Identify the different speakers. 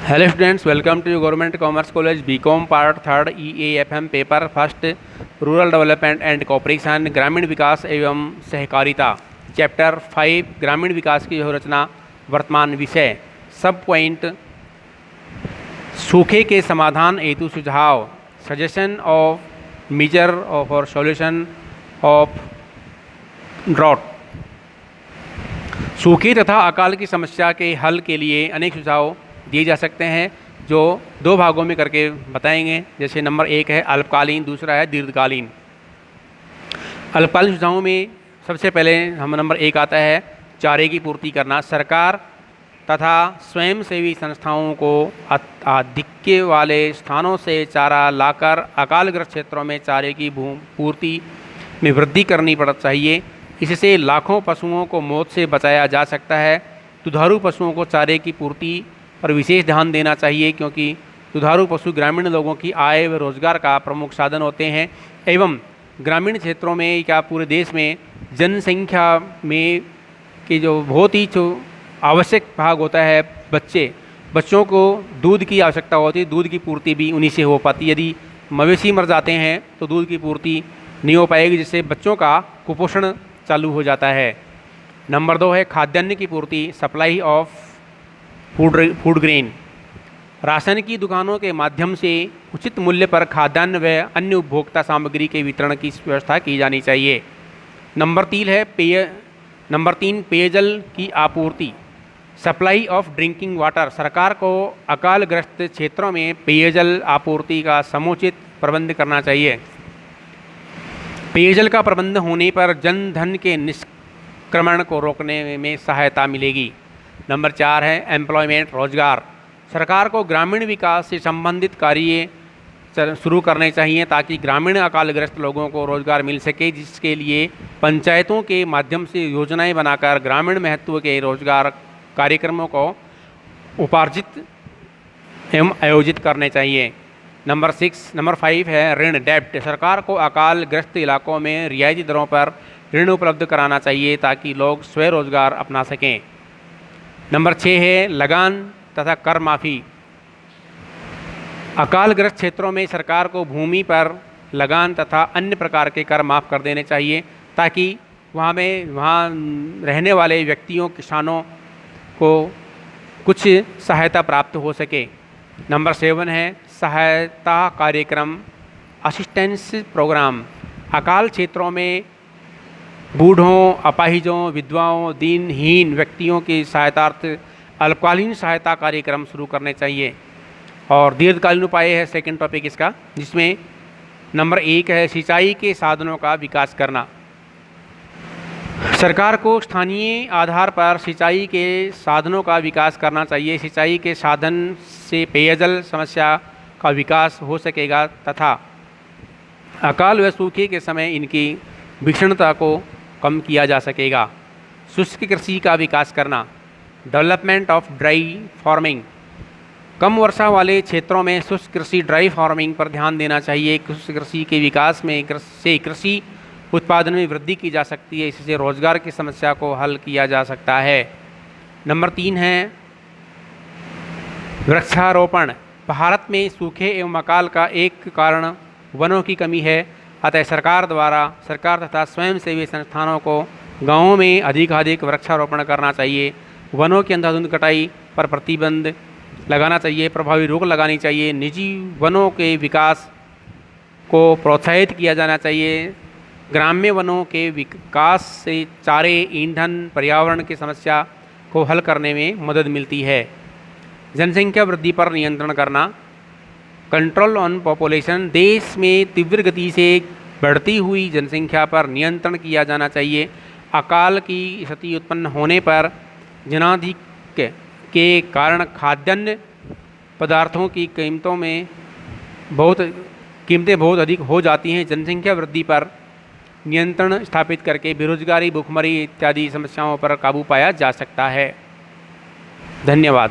Speaker 1: Hello students, welcome to government commerce college B Com part third EAFM paper first rural development and cooperation ग्रामीण विकास एवं सहकारिता chapter 5 ग्रामीण विकास की रचना वर्तमान विषय सब पॉइंट सूखे के समाधान हेतु सुझाव suggestion of major for solution of drought. सूखे तथा अकाल की समस्या के हल के लिए अनेक सुझाव दिए जा सकते हैं, जो दो भागों में करके बताएंगे। जैसे नंबर 1 है अल्पकालीन, दूसरा है दीर्घकालीन। अल्पकालीन सुझावों में सबसे पहले हम नंबर 1 आता है चारे की पूर्ति करना। सरकार तथा स्वयंसेवी संस्थाओं को आधिक्य वाले स्थानों से चारा लाकर अकालग्रस्त क्षेत्रों में चारे की पूर्ति में वृद्धि करनी चाहिए। इससे लाखों पशुओं को मौत से बचाया जा सकता है। दुधारू पशुओं को चारे की पूर्ति पर विशेष ध्यान देना चाहिए, क्योंकि दुधारू पशु ग्रामीण लोगों की आय व रोजगार का प्रमुख साधन होते हैं एवं ग्रामीण क्षेत्रों में या पूरे देश में जनसंख्या में कि जो बहुत ही आवश्यक भाग होता है बच्चों को दूध की आवश्यकता होती है। दूध की पूर्ति भी उन्हीं से हो पाती है। यदि मवेशी मर जाते हैं तो दूध की पूर्ति नहीं हो पाएगी, जिससे बच्चों का कुपोषण चालू हो जाता है। नंबर 2 है खाद्यान्न की पूर्ति, supply of food grain. Ration की दुकानों के माध्यम से उचित मूल्य पर खाद्यान्न व अन्य उपभोक्ता सामग्री के वितरण की व्यवस्था की जानी चाहिए। नंबर 3 है पेयजल की आपूर्ति, सप्लाई ऑफ ड्रिंकिंग वाटर। सरकार को अकालग्रस्त क्षेत्रों में पेयजल आपूर्ति का समुचित प्रबंध करना चाहिए। पेयजल का प्रबंध होने पर जन धन के निष्क्रमण को रोकने में सहायता मिलेगी। नंबर 4 है एम्प्लॉयमेंट, रोजगार। सरकार को ग्रामीण विकास से संबंधित कार्य शुरू करने चाहिए ताकि ग्रामीण अकालग्रस्त लोगों को रोजगार मिल सके, जिसके लिए पंचायतों के माध्यम से योजनाएं बनाकर ग्रामीण महत्व के रोजगार कार्यक्रमों को उपार्जित एवं आयोजित करने चाहिए। नंबर 5 है ऋण, डेब्ट। सरकार को अकालग्रस्त इलाकों में रियायती दरों पर ऋण उपलब्ध कराना चाहिए ताकि लोग स्वरोजगार अपना सकें। नंबर 6 है लगान तथा कर माफ़ी। अकालग्रस्त क्षेत्रों में सरकार को भूमि पर लगान तथा अन्य प्रकार के कर माफ़ कर देने चाहिए ताकि वहाँ रहने वाले व्यक्तियों किसानों को कुछ सहायता प्राप्त हो सके। नंबर 7 है सहायता कार्यक्रम, असिस्टेंस प्रोग्राम। अकाल क्षेत्रों में बूढ़ों, अपाहिजों, विधवाओं, दीनहीन व्यक्तियों की सहायतार्थ अल्पकालीन सहायता कार्यक्रम शुरू करने चाहिए। और दीर्घकालीन उपाय है सेकंड टॉपिक इसका, जिसमें नंबर 1 है सिंचाई के साधनों का विकास करना। सरकार को स्थानीय आधार पर सिंचाई के साधनों का विकास करना चाहिए। सिंचाई के साधन से पेयजल समस्या का विकास हो सकेगा तथा अकाल व सूखे के समय इनकी भीषणता को कम किया जा सकेगा। शुष्क कृषि का विकास करना, डेवलपमेंट ऑफ ड्राई फार्मिंग। कम वर्षा वाले क्षेत्रों में शुष्क कृषि, ड्राई फार्मिंग पर ध्यान देना चाहिए। शुष्क कृषि के विकास में कृषि उत्पादन में वृद्धि की जा सकती है। इससे रोजगार की समस्या को हल किया जा सकता है। नंबर 3 है वृक्षारोपण। भारत में सूखे एवं अकाल का एक कारण वनों की कमी है, अतः सरकार तथा स्वयंसेवी संस्थानों को गांवों में अधिकाधिक वृक्षारोपण करना चाहिए। वनों की अंधाधुंध कटाई पर प्रतिबंध लगाना चाहिए, प्रभावी रोक लगानी चाहिए। निजी वनों के विकास को प्रोत्साहित किया जाना चाहिए। ग्राम्य वनों के विकास से चारे, ईंधन, पर्यावरण की समस्या को हल करने में मदद मिलती है। जनसंख्या वृद्धि पर नियंत्रण करना, कंट्रोल ऑन पॉपुलेशन। देश में तीव्र गति से बढ़ती हुई जनसंख्या पर नियंत्रण किया जाना चाहिए। अकाल की स्थिति उत्पन्न होने पर जनाधिक्य के कारण खाद्यान्न पदार्थों की कीमतें बहुत अधिक हो जाती हैं। जनसंख्या वृद्धि पर नियंत्रण स्थापित करके बेरोजगारी, भुखमरी इत्यादि समस्याओं पर काबू पाया जा सकता है। धन्यवाद।